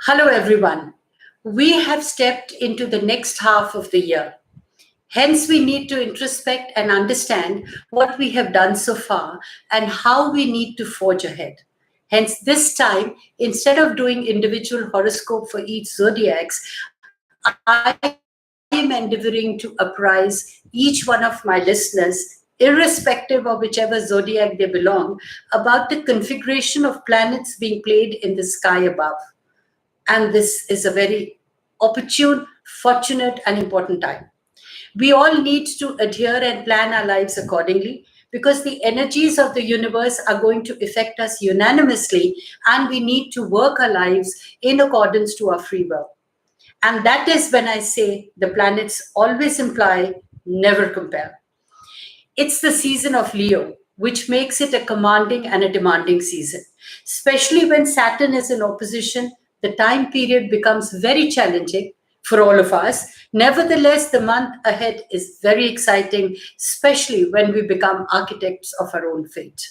Hello, everyone. We have stepped into the next half of the year. Hence, we need to introspect and understand what we have done so far and how we need to forge ahead. Hence, this time, instead of doing individual horoscope for each zodiacs, I am endeavoring to apprise each one of my listeners, irrespective of whichever zodiac they belong, about the configuration of planets being played in the sky above. And this is a very opportune, fortunate, and important time. We all need to adhere and plan our lives accordingly because the energies of the universe are going to affect us unanimously, and we need to work our lives in accordance to our free will. And that is when I say the planets always imply, never compare. It's the season of Leo, which makes it a commanding and a demanding season. Especially when Saturn is in opposition, the time period becomes very challenging for all of us. Nevertheless, the month ahead is very exciting, especially when we become architects of our own fate.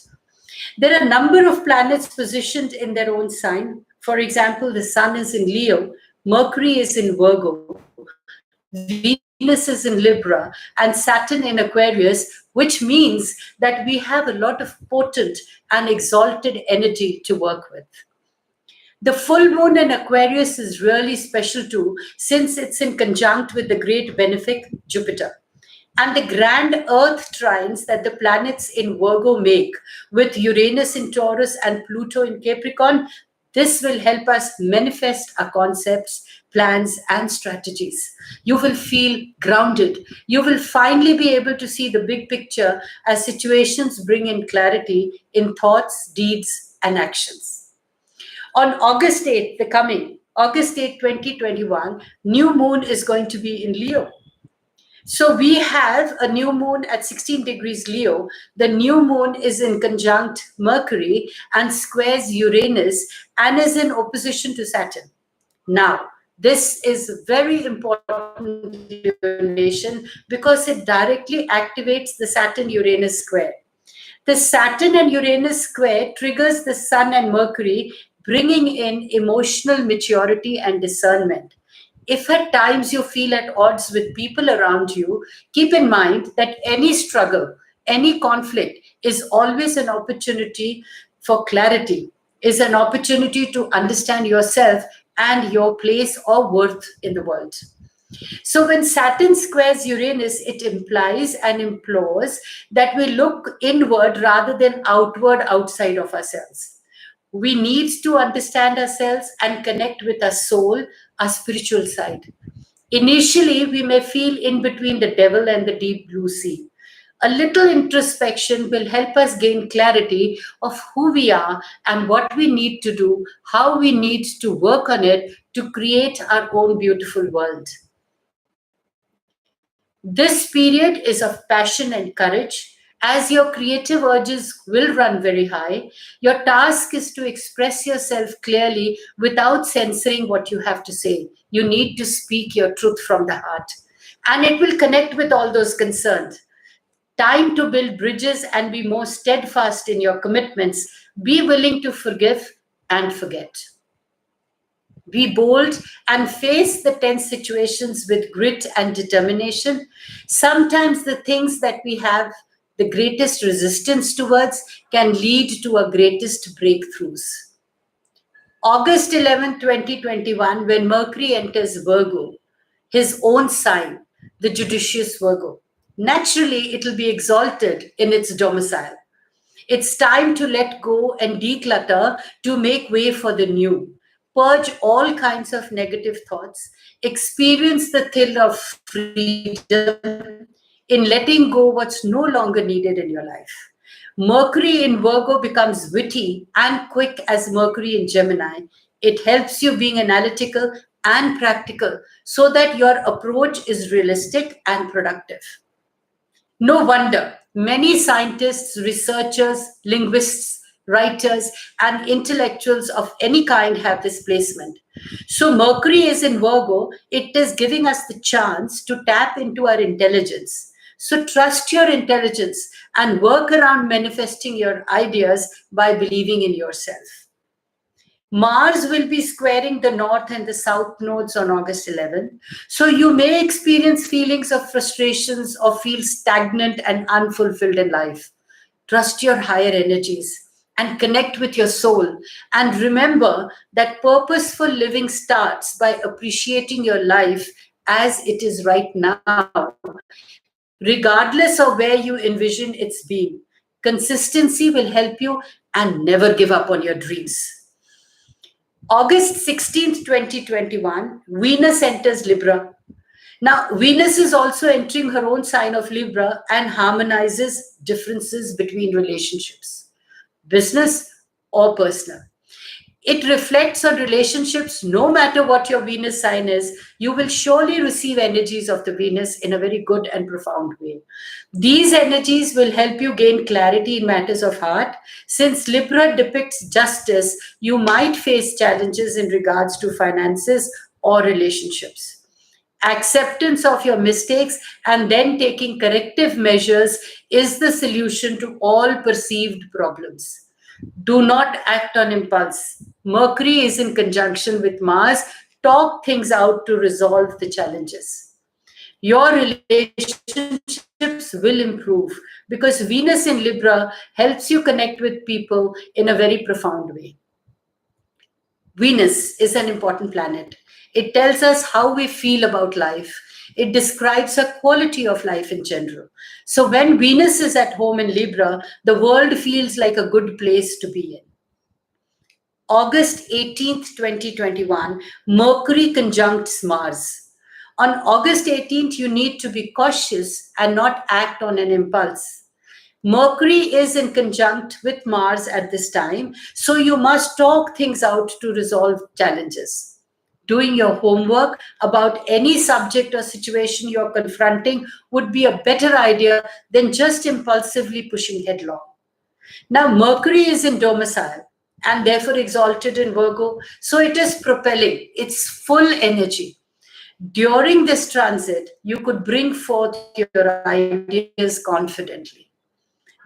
There are a number of planets positioned in their own sign. For example, the Sun is in Leo, Mercury is in Virgo, Venus is in Libra, and Saturn in Aquarius, which means that we have a lot of potent and exalted energy to work with. The full moon in Aquarius is really special too, since it's in conjunct with the great benefic Jupiter. And the grand Earth trines that the planets in Virgo make with Uranus in Taurus and Pluto in Capricorn, this will help us manifest our concepts, plans, and strategies. You will feel grounded. You will finally be able to see the big picture as situations bring in clarity in thoughts, deeds, and actions. On August 8th, the coming August 8, 2021, new moon is going to be in Leo. So we have a new moon at 16 degrees Leo. The new moon is in conjunct Mercury and squares Uranus and is in opposition to Saturn. Now, this is very important relation because it directly activates the Saturn-Uranus square. The Saturn and Uranus square triggers the Sun and Mercury, bringing in emotional maturity and discernment. If at times you feel at odds with people around you, keep in mind that any struggle, any conflict is always an opportunity for clarity, is an opportunity to understand yourself and your place or worth in the world. So when Saturn squares Uranus, it implies and implores that we look inward rather than outward outside of ourselves. We need to understand ourselves and connect with our soul, our spiritual side. Initially, we may feel in between the devil and the deep blue sea. A little introspection will help us gain clarity of who we are and what we need to do, how we need to work on it to create our own beautiful world. This period is of passion and courage. As your creative urges will run very high, your task is to express yourself clearly without censoring what you have to say. You need to speak your truth from the heart. And it will connect with all those concerned. Time to build bridges and be more steadfast in your commitments. Be willing to forgive and forget. Be bold and face the tense situations with grit and determination. Sometimes the things that we have the greatest resistance towards can lead to our greatest breakthroughs. August 11, 2021, when Mercury enters Virgo, his own sign, the judicious Virgo, naturally it will be exalted in its domicile. It's time to let go and declutter to make way for the new. Purge all kinds of negative thoughts. Experience the thrill of freedom in letting go what's no longer needed in your life. Mercury in Virgo becomes witty and quick as Mercury in Gemini. It helps you being analytical and practical so that your approach is realistic and productive. No wonder many scientists, researchers, linguists, writers, and intellectuals of any kind have this placement. So, Mercury is in Virgo, it is giving us the chance to tap into our intelligence. So, trust your intelligence and work around manifesting your ideas by believing in yourself. Mars will be squaring the north and the south nodes on August 11th. So you may experience feelings of frustrations or feel stagnant and unfulfilled in life. Trust your higher energies and connect with your soul. And remember that purposeful living starts by appreciating your life as it is right now, regardless of where you envision it's being. Consistency will help you, and never give up on your dreams. August 16th, 2021, Venus enters Libra. Now, Venus is also entering her own sign of Libra and harmonizes differences between relationships, business or personal. It reflects on relationships. No matter what your Venus sign is, you will surely receive energies of the Venus in a very good and profound way. These energies will help you gain clarity in matters of heart. Since Libra depicts justice, you might face challenges in regards to finances or relationships. Acceptance of your mistakes and then taking corrective measures is the solution to all perceived problems. Do not act on impulse. Mercury is in conjunction with Mars. Talk things out to resolve the challenges. Your relationships will improve because Venus in Libra helps you connect with people in a very profound way. Venus is an important planet. It tells us how we feel about life. It describes a quality of life in general. So when Venus is at home in Libra, the world feels like a good place to be in. August 18th, 2021, Mercury conjuncts Mars. On August 18th, you need to be cautious and not act on an impulse. Mercury is in conjunct with Mars at this time, so you must talk things out to resolve challenges. Doing your homework about any subject or situation you're confronting would be a better idea than just impulsively pushing headlong. Now, Mercury is in domicile and therefore exalted in Virgo, so it is propelling its full energy. During this transit, you could bring forth your ideas confidently.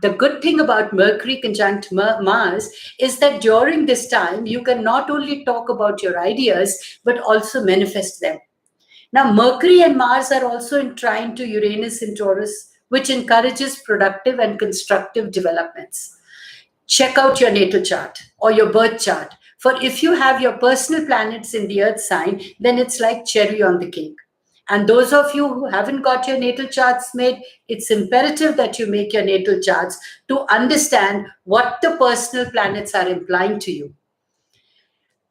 The good thing about Mercury conjunct Mars is that during this time, you can not only talk about your ideas, but also manifest them. Now, Mercury and Mars are also in trine to Uranus in Taurus, which encourages productive and constructive developments. Check out your natal chart or your birth chart. For if you have your personal planets in the earth sign, then it's like cherry on the cake. And those of you who haven't got your natal charts made, it's imperative that you make your natal charts to understand what the personal planets are implying to you.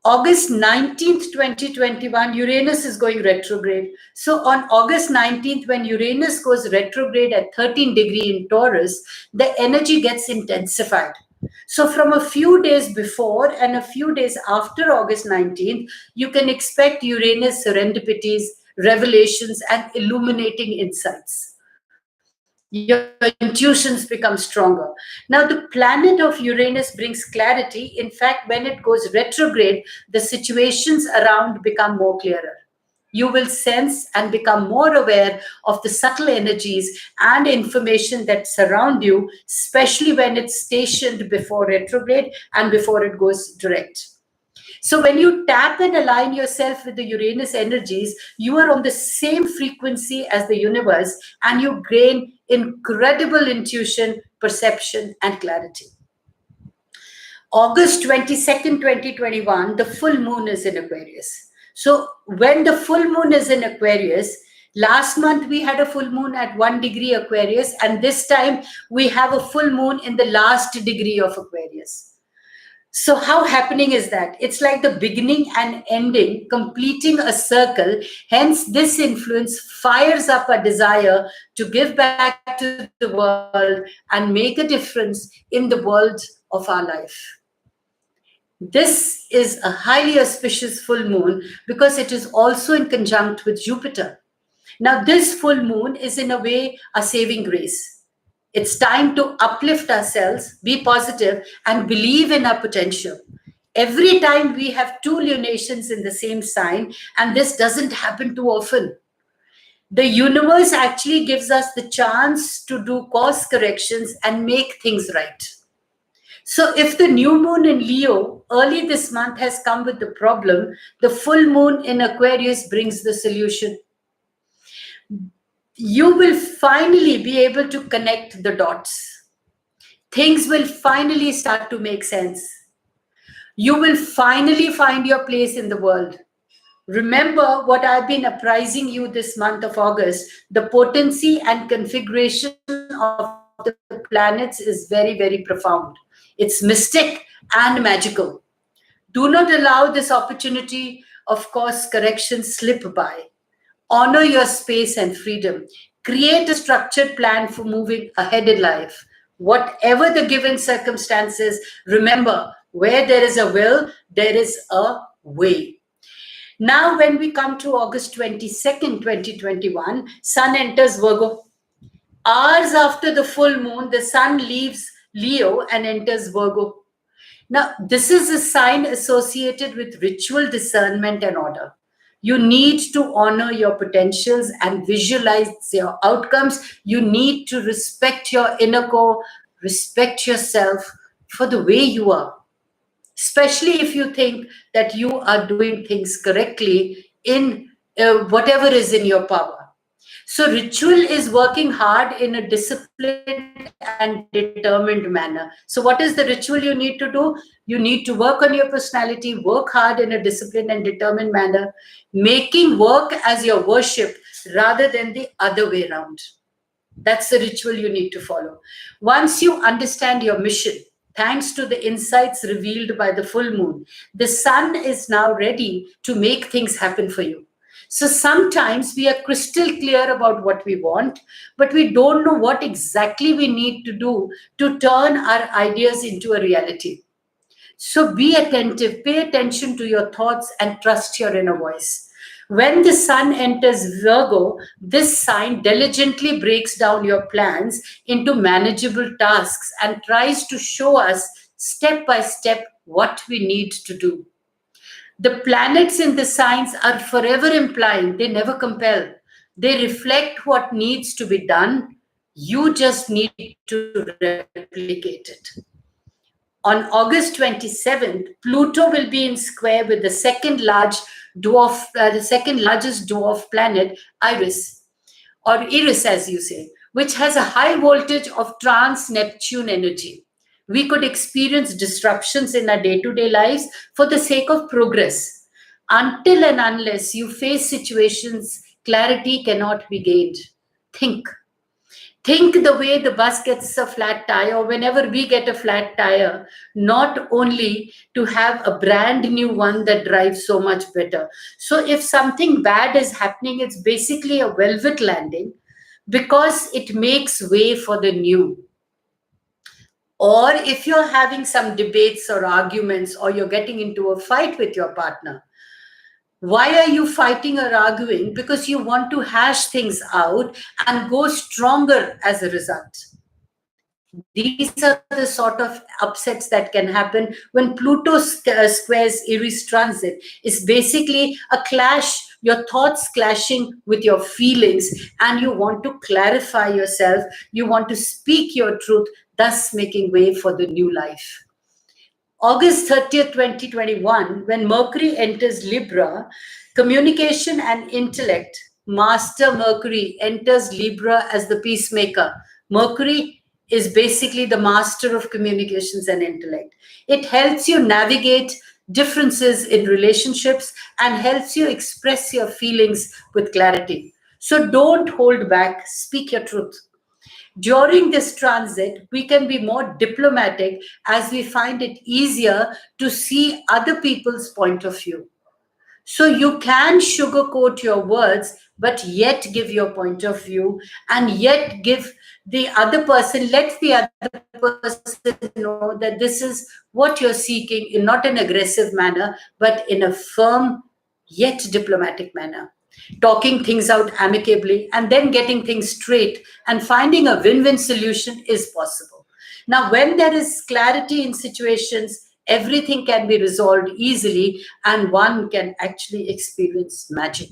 August 19th, 2021, Uranus is going retrograde. So on August 19th, when Uranus goes retrograde at 13 degrees in Taurus, the energy gets intensified. So from a few days before and a few days after August 19th, you can expect Uranus serendipities, revelations, and illuminating insights. Your intuitions become stronger. Now, the planet of Uranus brings clarity. In fact, when it goes retrograde, the situations around become more clearer. You will sense and become more aware of the subtle energies and information that surround you, especially when it's stationed before retrograde and before it goes direct. So when you tap and align yourself with the Uranus energies, you are on the same frequency as the universe and you gain incredible intuition, perception, and clarity. August 22nd, 2021, the full moon is in Aquarius. So when the full moon is in Aquarius, last month we had a full moon at 1 degree Aquarius, and this time we have a full moon in the last degree of Aquarius. So how happening is that? It's like the beginning and ending, completing a circle. Hence, this influence fires up a desire to give back to the world and make a difference in the world of our life. This is a highly auspicious full moon because it is also in conjunct with Jupiter. Now, this full moon is in a way a saving grace. It's time to uplift ourselves, be positive, and believe in our potential. Every time we have two lunations in the same sign, and this doesn't happen too often. The universe actually gives us the chance to do course corrections and make things right. So if the new moon in Leo early this month has come with the problem, the full moon in Aquarius brings the solution. You will finally be able to connect the dots. Things will finally start to make sense. You will finally find your place in the world. Remember what I've been apprising you this month of August. The potency and configuration of the planets is very, very profound. It's mystic and magical. Do not allow this opportunity of course correction slip by. Honor your space and freedom. Create a structured plan for moving ahead in life. Whatever the given circumstances, remember, where there is a will, there is a way. Now, when we come to August 22nd, 2021, Sun enters Virgo. Hours after the full moon, the Sun leaves Leo and enters Virgo. Now, this is a sign associated with ritual discernment and order. You need to honor your potentials and visualize your outcomes. You need to respect your inner core, respect yourself for the way you are, especially if you think that you are doing things correctly in whatever is in your power. So ritual is working hard in a disciplined and determined manner. So what is the ritual you need to do? You need to work on your personality, work hard in a disciplined and determined manner, making work as your worship rather than the other way around. That's the ritual you need to follow. Once you understand your mission, thanks to the insights revealed by the full moon, the sun is now ready to make things happen for you. So sometimes we are crystal clear about what we want, but we don't know what exactly we need to do to turn our ideas into a reality. So be attentive, pay attention to your thoughts, and trust your inner voice. When the sun enters Virgo, this sign diligently breaks down your plans into manageable tasks and tries to show us step by step what we need to do. The planets in the signs are forever implying, they never compel. They reflect what needs to be done. You just need to replicate it. On August 27th, Pluto will be in square with the second largest dwarf planet, Iris, or Eris as you say, which has a high voltage of trans Neptune energy. We could experience disruptions in our day-to-day lives for the sake of progress. Until and unless you face situations, clarity cannot be gained. Think. Think the way the bus gets a flat tire, or whenever we get a flat tire, not only to have a brand new one that drives so much better. So if something bad is happening, it's basically a velvet landing because it makes way for the new. Or if you're having some debates or arguments, or you're getting into a fight with your partner, why are you fighting or arguing? Because you want to hash things out and go stronger as a result. These are the sort of upsets that can happen when Pluto squares Eris transit. It's basically a clash, your thoughts clashing with your feelings, and you want to clarify yourself, you want to speak your truth, thus making way for the new life. August 30th, 2021, when Mercury enters Libra, communication and intellect, Master Mercury enters Libra as the peacemaker. Mercury is basically the master of communications and intellect. It helps you navigate differences in relationships and helps you express your feelings with clarity. So don't hold back, speak your truth. During this transit, we can be more diplomatic as we find it easier to see other people's point of view. So you can sugarcoat your words, but yet give your point of view, and yet give the other person, let the other person know that this is what you're seeking in not an aggressive manner, but in a firm yet diplomatic manner. Talking things out amicably and then getting things straight and finding a win-win solution is possible. Now, when there is clarity in situations, everything can be resolved easily and one can actually experience magic.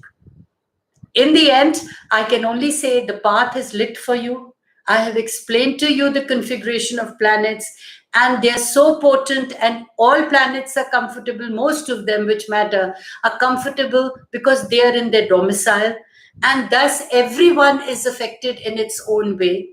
In the end, I can only say the path is lit for you. I have explained to you the configuration of planets, and they're so potent, and all planets are comfortable. Most of them, which matter, are comfortable because they are in their domicile, and thus everyone is affected in its own way.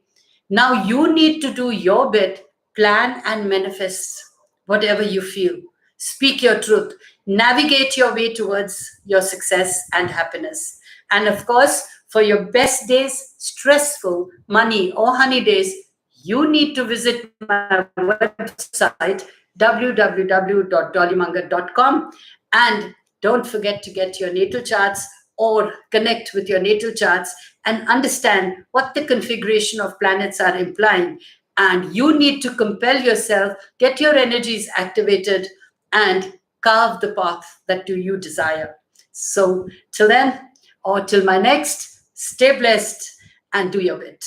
Now you need to do your bit, plan and manifest whatever you feel. Speak your truth. Navigate your way towards your success and happiness. And of course, for your best days, stressful, money, or honey days, you need to visit my website, www.dollymanghat.com. And don't forget to get your natal charts or connect with your natal charts and understand what the configuration of planets are implying. And you need to compel yourself, get your energies activated, and carve the path that do you desire. So till then, or till my next, stay blessed and do your bit.